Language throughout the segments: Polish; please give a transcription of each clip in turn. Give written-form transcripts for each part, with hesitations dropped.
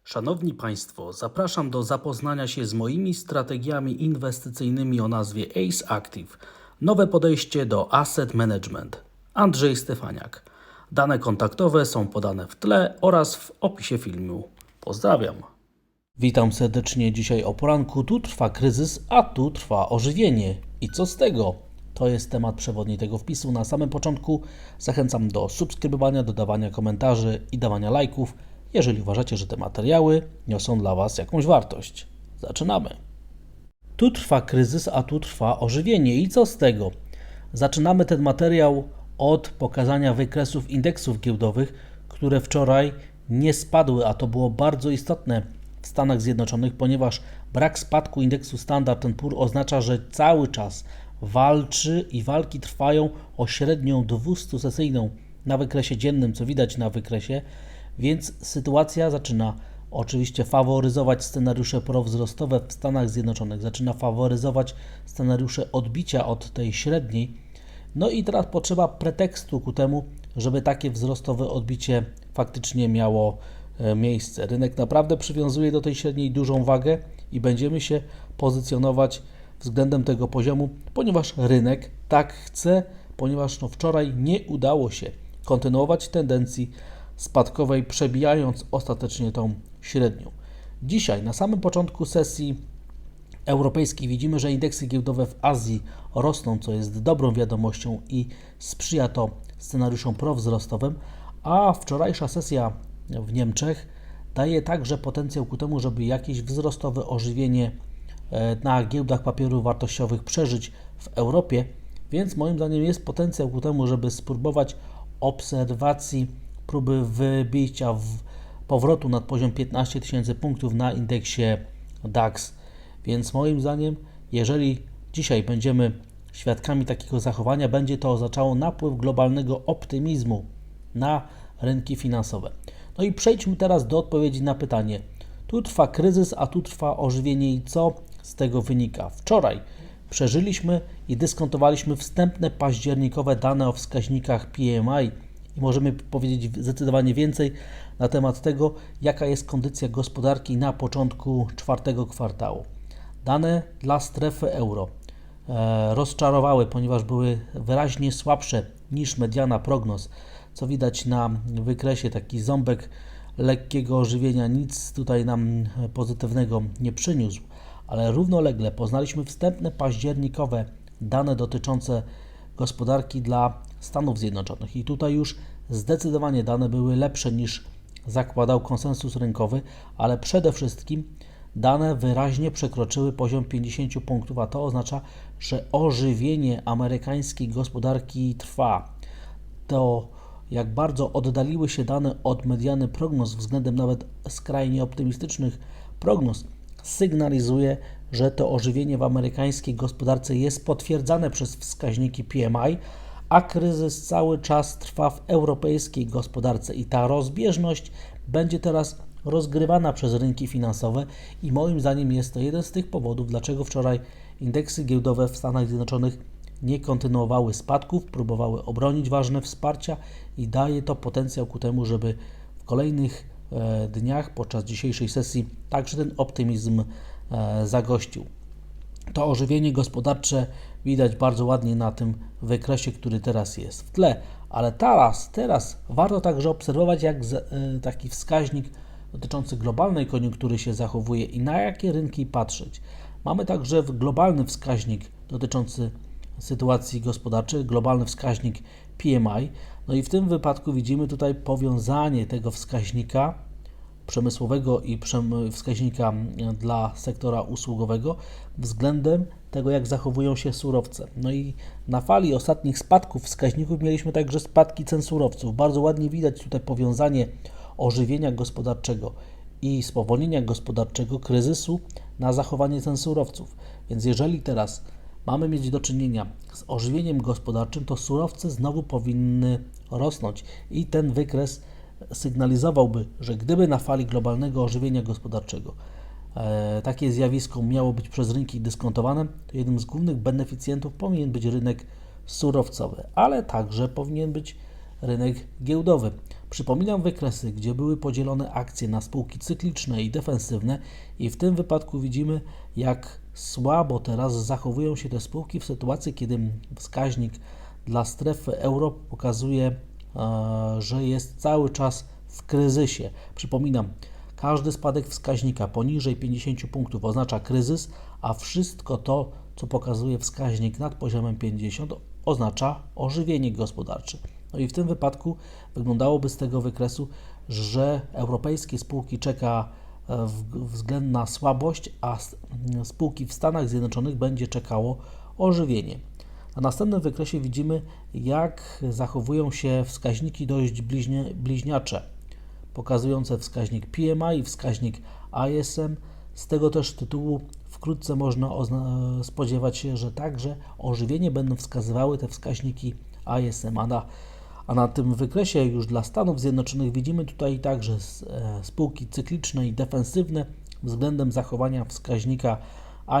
Szanowni Państwo, zapraszam do zapoznania się z moimi strategiami inwestycyjnymi o nazwie ACE Active. Nowe podejście do asset management. Andrzej Stefaniak. Dane kontaktowe są podane w tle oraz w opisie filmu. Pozdrawiam. Witam serdecznie dzisiaj o poranku. Tu trwa kryzys, a tu trwa ożywienie. I co z tego? To jest temat przewodni tego wpisu. Na samym początku zachęcam do subskrybowania, dodawania komentarzy i dawania lajków, jeżeli uważacie, że te materiały niosą dla Was jakąś wartość. Zaczynamy. Tu trwa kryzys, a tu trwa ożywienie. I co z tego? Zaczynamy ten materiał od pokazania wykresów indeksów giełdowych, które wczoraj nie spadły, a to było bardzo istotne w Stanach Zjednoczonych, ponieważ brak spadku indeksu Standard & Poor oznacza, że cały czas walczy i walki trwają o średnią 200-sesyjną na wykresie dziennym, co widać na wykresie, więc sytuacja zaczyna oczywiście faworyzować scenariusze prowzrostowe w Stanach Zjednoczonych, zaczyna faworyzować scenariusze odbicia od tej średniej. No i teraz potrzeba pretekstu ku temu, żeby takie wzrostowe odbicie faktycznie miało miejsce. Rynek naprawdę przywiązuje do tej średniej dużą wagę i będziemy się pozycjonować względem tego poziomu, ponieważ rynek tak chce, ponieważ wczoraj nie udało się kontynuować tendencji spadkowej, przebijając ostatecznie tą średnią. Dzisiaj na samym początku sesji europejskiej widzimy, że indeksy giełdowe w Azji rosną, co jest dobrą wiadomością i sprzyja to scenariuszom prowzrostowym, a wczorajsza sesja w Niemczech daje także potencjał ku temu, żeby jakieś wzrostowe ożywienie na giełdach papierów wartościowych przeżyć w Europie, więc moim zdaniem jest potencjał ku temu, żeby spróbować obserwacji próby wybicia powrotu nad poziom 15 tysięcy punktów na indeksie DAX. Więc moim zdaniem, jeżeli dzisiaj będziemy świadkami takiego zachowania, będzie to oznaczało napływ globalnego optymizmu na rynki finansowe. No i przejdźmy teraz do odpowiedzi na pytanie. Tu trwa kryzys, a tu trwa ożywienie i co z tego wynika? Wczoraj przeżyliśmy i dyskontowaliśmy wstępne październikowe dane o wskaźnikach PMI i możemy powiedzieć zdecydowanie więcej na temat tego, jaka jest kondycja gospodarki na początku czwartego kwartału. Dane dla strefy euro rozczarowały, ponieważ były wyraźnie słabsze niż mediana prognoz, co widać na wykresie, taki ząbek lekkiego ożywienia, nic tutaj nam pozytywnego nie przyniósł, ale równolegle poznaliśmy wstępne październikowe dane dotyczące gospodarki dla Stanów Zjednoczonych i tutaj już zdecydowanie dane były lepsze niż zakładał konsensus rynkowy, ale przede wszystkim dane wyraźnie przekroczyły poziom 50 punktów, a to oznacza, że ożywienie amerykańskiej gospodarki trwa. To jak bardzo oddaliły się dane od mediany prognoz względem nawet skrajnie optymistycznych prognoz, sygnalizuje, że to ożywienie w amerykańskiej gospodarce jest potwierdzane przez wskaźniki PMI, a kryzys cały czas trwa w europejskiej gospodarce i ta rozbieżność będzie teraz rozgrywana przez rynki finansowe i moim zdaniem jest to jeden z tych powodów, dlaczego wczoraj indeksy giełdowe w Stanach Zjednoczonych nie kontynuowały spadków, próbowały obronić ważne wsparcia i daje to potencjał ku temu, żeby w kolejnych dniach podczas dzisiejszej sesji także ten optymizm zagościł. To ożywienie gospodarcze widać bardzo ładnie na tym wykresie, który teraz jest w tle, ale teraz warto także obserwować, jak taki wskaźnik dotyczący globalnej koniunktury się zachowuje i na jakie rynki patrzeć. Mamy także globalny wskaźnik dotyczący sytuacji gospodarczej, globalny wskaźnik PMI, no i w tym wypadku widzimy tutaj powiązanie tego wskaźnika przemysłowego i wskaźnika dla sektora usługowego względem tego, jak zachowują się surowce. No i na fali ostatnich spadków wskaźników mieliśmy także spadki cen surowców. Bardzo ładnie widać tutaj powiązanie ożywienia gospodarczego i spowolnienia gospodarczego, kryzysu na zachowanie cen surowców. Więc jeżeli teraz mamy mieć do czynienia z ożywieniem gospodarczym, to surowce znowu powinny rosnąć i ten wykres sygnalizowałby, że gdyby na fali globalnego ożywienia gospodarczego takie zjawisko miało być przez rynki dyskontowane, to jednym z głównych beneficjentów powinien być rynek surowcowy, ale także powinien być rynek giełdowy, Przypominam wykresy, gdzie były podzielone akcje na spółki cykliczne i defensywne i w tym wypadku widzimy, jak słabo teraz zachowują się te spółki w sytuacji, kiedy wskaźnik dla strefy euro pokazuje, że jest cały czas w kryzysie. Przypominam, każdy spadek wskaźnika poniżej 50 punktów oznacza kryzys, a wszystko to, co pokazuje wskaźnik nad poziomem 50, oznacza ożywienie gospodarcze. No i w tym wypadku wyglądałoby z tego wykresu, że europejskie spółki czeka względna słabość, a spółki w Stanach Zjednoczonych będzie czekało ożywienie. Na następnym wykresie widzimy, jak zachowują się wskaźniki dość bliźniacze, pokazujące wskaźnik PMI i wskaźnik ISM. Z tego też tytułu wkrótce można spodziewać się, że także ożywienie będą wskazywały te wskaźniki ISM, a na tym wykresie już dla Stanów Zjednoczonych widzimy tutaj także spółki cykliczne i defensywne względem zachowania wskaźnika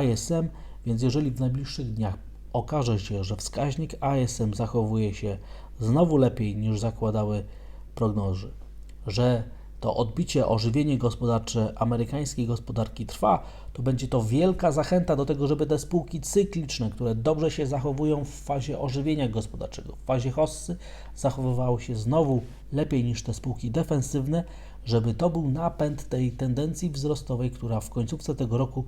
ISM, więc jeżeli w najbliższych dniach okaże się, że wskaźnik ISM zachowuje się znowu lepiej niż zakładały prognozy, że to odbicie, ożywienie gospodarcze amerykańskiej gospodarki trwa, to będzie to wielka zachęta do tego, żeby te spółki cykliczne, które dobrze się zachowują w fazie ożywienia gospodarczego, w fazie hossy, zachowywały się znowu lepiej niż te spółki defensywne, żeby to był napęd tej tendencji wzrostowej, która w końcówce tego roku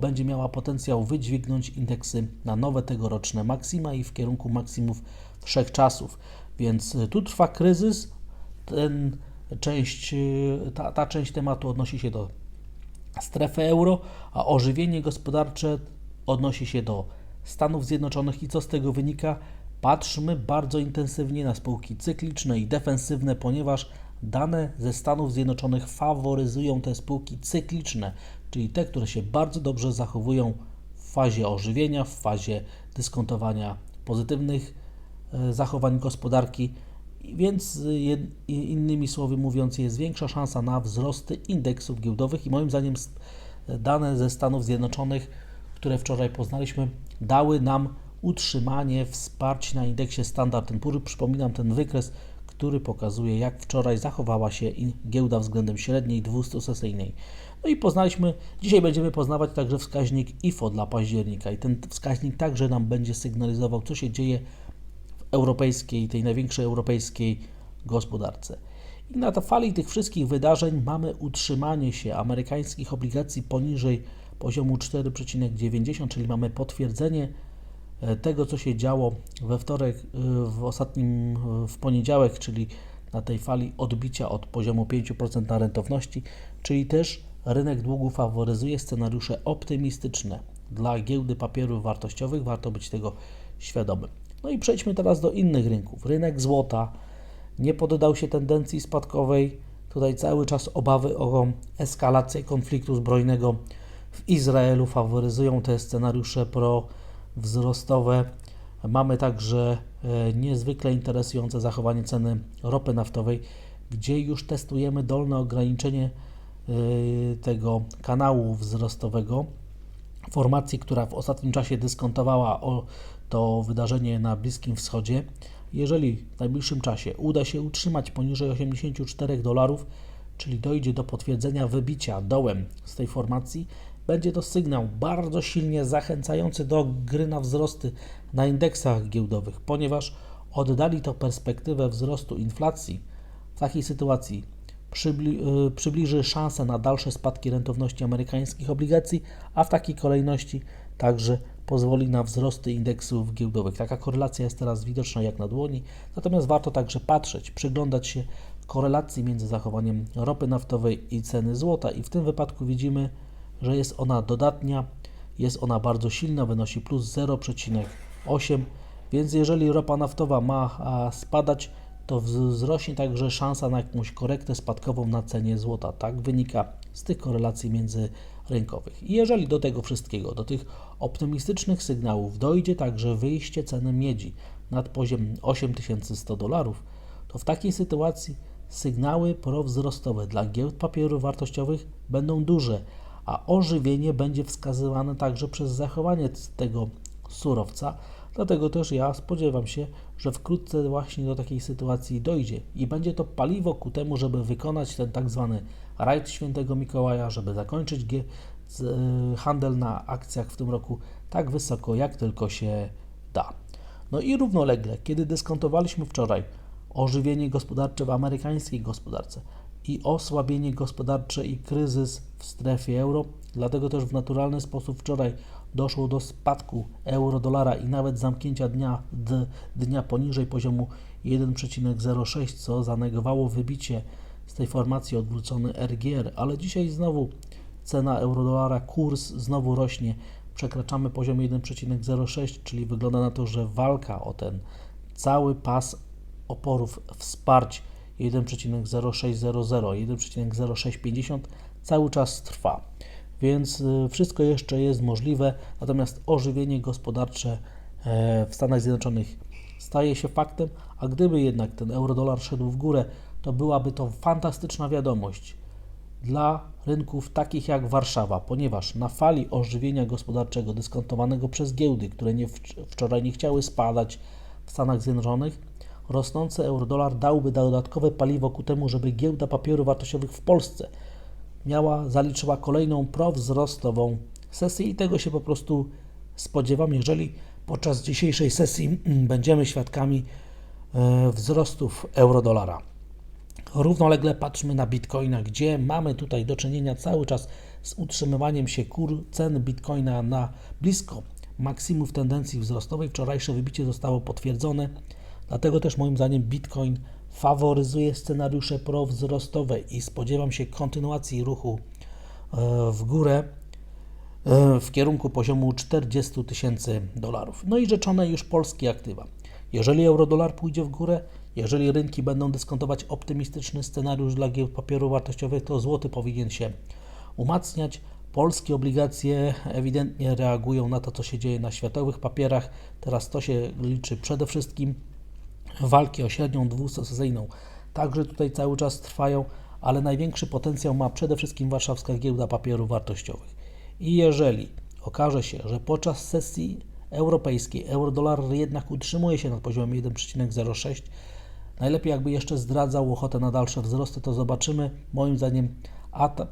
będzie miała potencjał wydźwignąć indeksy na nowe tegoroczne maksima i w kierunku maksimów wszechczasów. Więc tu trwa kryzys, ta część tematu odnosi się do strefy euro, a ożywienie gospodarcze odnosi się do Stanów Zjednoczonych i co z tego wynika? Patrzmy bardzo intensywnie na spółki cykliczne i defensywne, ponieważ dane ze Stanów Zjednoczonych faworyzują te spółki cykliczne, czyli te, które się bardzo dobrze zachowują w fazie ożywienia, w fazie dyskontowania pozytywnych zachowań gospodarki, więc innymi słowy mówiąc, jest większa szansa na wzrosty indeksów giełdowych i moim zdaniem dane ze Stanów Zjednoczonych, które wczoraj poznaliśmy, dały nam utrzymanie wsparć na indeksie Standard & Poor's. Przypominam ten wykres, który pokazuje, jak wczoraj zachowała się giełda względem średniej 200-sesyjnej. No i dzisiaj będziemy poznawać także wskaźnik IFO dla października i ten wskaźnik także nam będzie sygnalizował, co się dzieje tej największej europejskiej gospodarce. I na fali tych wszystkich wydarzeń mamy utrzymanie się amerykańskich obligacji poniżej poziomu 4,90, czyli mamy potwierdzenie tego, co się działo we wtorek, w poniedziałek, czyli na tej fali odbicia od poziomu 5% na rentowności, czyli też rynek długu faworyzuje scenariusze optymistyczne dla giełdy papierów wartościowych, warto być tego świadomym. No i przejdźmy teraz do innych rynków. Rynek złota nie poddał się tendencji spadkowej. Tutaj cały czas obawy o eskalację konfliktu zbrojnego w Izraelu faworyzują te scenariusze prowzrostowe. Mamy także niezwykle interesujące zachowanie ceny ropy naftowej, gdzie już testujemy dolne ograniczenie tego kanału wzrostowego, formacji, która w ostatnim czasie dyskontowała to wydarzenie na Bliskim Wschodzie. Jeżeli w najbliższym czasie uda się utrzymać poniżej $84, czyli dojdzie do potwierdzenia wybicia dołem z tej formacji, będzie to sygnał bardzo silnie zachęcający do gry na wzrosty na indeksach giełdowych, ponieważ oddali to perspektywę wzrostu inflacji. W takiej sytuacji przybliży szansę na dalsze spadki rentowności amerykańskich obligacji, a w takiej kolejności także pozwoli na wzrosty indeksów giełdowych. Taka korelacja jest teraz widoczna jak na dłoni, natomiast warto także przyglądać się korelacji między zachowaniem ropy naftowej i ceny złota i w tym wypadku widzimy, że jest ona dodatnia, jest ona bardzo silna, wynosi plus 0,8, więc jeżeli ropa naftowa ma spadać, to wzrośnie także szansa na jakąś korektę spadkową na cenie złota. Tak wynika z tych korelacji międzyrynkowych. I jeżeli do tego wszystkiego, do tych optymistycznych sygnałów dojdzie także wyjście ceny miedzi nad poziom $8100, to w takiej sytuacji sygnały prowzrostowe dla giełd papierów wartościowych będą duże, a ożywienie będzie wskazywane także przez zachowanie tego surowca. Dlatego też ja spodziewam się, że wkrótce właśnie do takiej sytuacji dojdzie i będzie to paliwo ku temu, żeby wykonać ten tak zwany rajd Świętego Mikołaja, żeby zakończyć handel na akcjach w tym roku tak wysoko, jak tylko się da. No i równolegle, kiedy dyskontowaliśmy wczoraj ożywienie gospodarcze w amerykańskiej gospodarce i osłabienie gospodarcze i kryzys w strefie euro, dlatego też w naturalny sposób wczoraj doszło do spadku euro-dolara i nawet zamknięcia dnia poniżej poziomu 1,06, co zanegowało wybicie z tej formacji odwrócony RGR, ale dzisiaj znowu cena euro-dolara, kurs znowu rośnie, przekraczamy poziom 1,06, czyli wygląda na to, że walka o ten cały pas oporów wsparć 1,0600, 1,0650 cały czas trwa, więc wszystko jeszcze jest możliwe, natomiast ożywienie gospodarcze w Stanach Zjednoczonych staje się faktem, a gdyby jednak ten euro-dolar szedł w górę, to byłaby to fantastyczna wiadomość dla rynków takich jak Warszawa, ponieważ na fali ożywienia gospodarczego dyskontowanego przez giełdy, które wczoraj nie chciały spadać w Stanach Zjednoczonych, rosnący euro-dolar dałby dodatkowe paliwo ku temu, żeby giełda papierów wartościowych w Polsce zaliczyła kolejną prowzrostową sesję i tego się po prostu spodziewam, jeżeli podczas dzisiejszej sesji będziemy świadkami wzrostów euro-dolara. Równolegle patrzmy na Bitcoina, gdzie mamy tutaj do czynienia cały czas z utrzymywaniem się cen Bitcoina na blisko maksimów tendencji wzrostowej. Wczorajsze wybicie zostało potwierdzone, dlatego też moim zdaniem Bitcoin faworyzuje scenariusze prowzrostowe i spodziewam się kontynuacji ruchu w górę w kierunku poziomu $40,000. No i rzeczone już polskie aktywa. Jeżeli euro-dolar pójdzie w górę, jeżeli rynki będą dyskontować optymistyczny scenariusz dla giełd papierów wartościowych, to złoty powinien się umacniać. Polskie obligacje ewidentnie reagują na to, co się dzieje na światowych papierach. Teraz to się liczy przede wszystkim. Walki o średnią dwusesyjną także tutaj cały czas trwają, ale największy potencjał ma przede wszystkim warszawska giełda papierów wartościowych. I jeżeli okaże się, że podczas sesji europejskiej euro-dolar jednak utrzymuje się na poziomie 1,06, najlepiej jakby jeszcze zdradzał ochotę na dalsze wzrosty, to zobaczymy moim zdaniem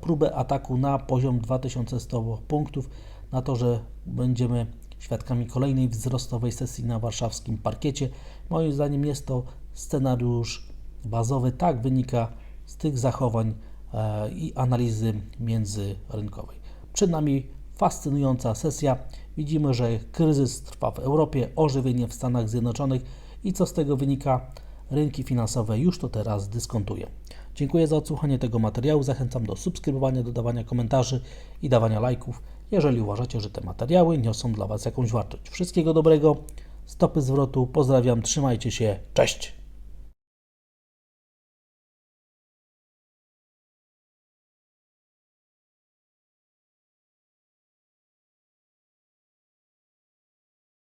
próbę ataku na poziom 2100 punktów, na to, że będziemy świadkami kolejnej wzrostowej sesji na warszawskim parkiecie. Moim zdaniem jest to scenariusz bazowy, tak wynika z tych zachowań i analizy międzyrynkowej. Przed nami fascynująca sesja. Widzimy, że kryzys trwa w Europie, ożywienie w Stanach Zjednoczonych i co z tego wynika? Rynki finansowe już to teraz dyskontują. Dziękuję za odsłuchanie tego materiału. Zachęcam do subskrybowania, dodawania komentarzy i dawania lajków, jeżeli uważacie, że te materiały niosą dla Was jakąś wartość. Wszystkiego dobrego, stopy zwrotu, pozdrawiam, trzymajcie się, cześć!